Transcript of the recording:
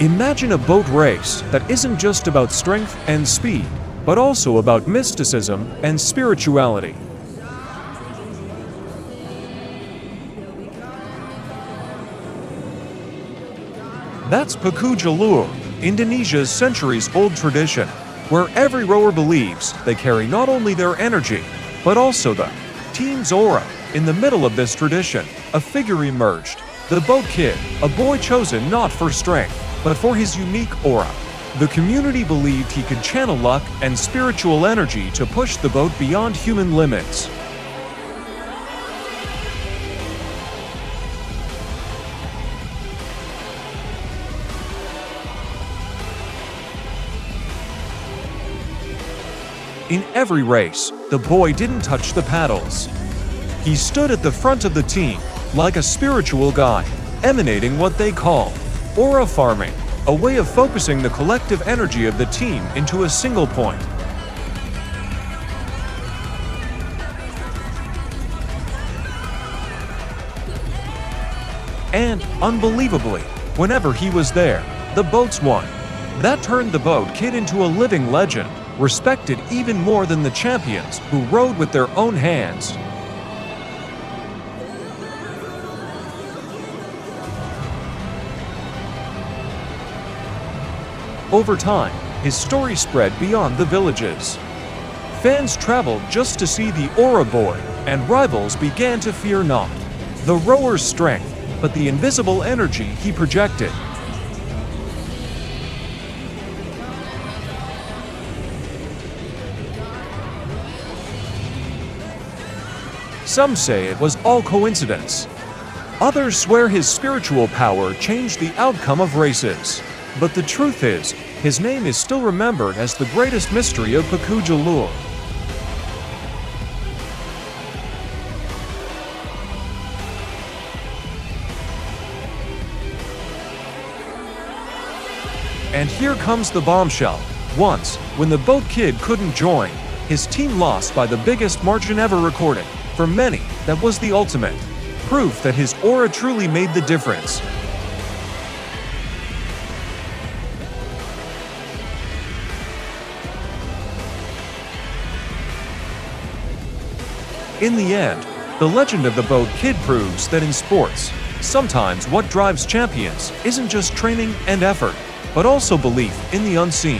Imagine a boat race that isn't just about strength and speed, but also about mysticism and spirituality. That's Pacu Jalur, Indonesia's centuries-old tradition, where every rower believes they carry not only their energy, but also the team's aura. In the middle of this tradition, a figure emerged, the boat kid, a boy chosen not for strength, but for his unique aura. The community believed he could channel luck and spiritual energy to push the boat beyond human limits. In every race, the boy didn't touch the paddles. He stood at the front of the team, like a spiritual guide, emanating what they call aura farming, a way of focusing the collective energy of the team into a single point. And, unbelievably, whenever he was there, the boats won. That turned the boat kid into a living legend, respected even more than the champions who rowed with their own hands. Over time, his story spread beyond the villages. Fans traveled just to see the Aura Boy, and rivals began to fear not the rower's strength, but the invisible energy he projected. Some say it was all coincidence. Others swear his spiritual power changed the outcome of races. But the truth is, his name is still remembered as the greatest mystery of Pacu Jalur. And here comes the bombshell. Once, when the boat kid couldn't join, his team lost by the biggest margin ever recorded. For many, that was the ultimate proof that his aura truly made the difference. In the end, the legend of the boat kid proves that in sports, sometimes what drives champions isn't just training and effort, but also belief in the unseen.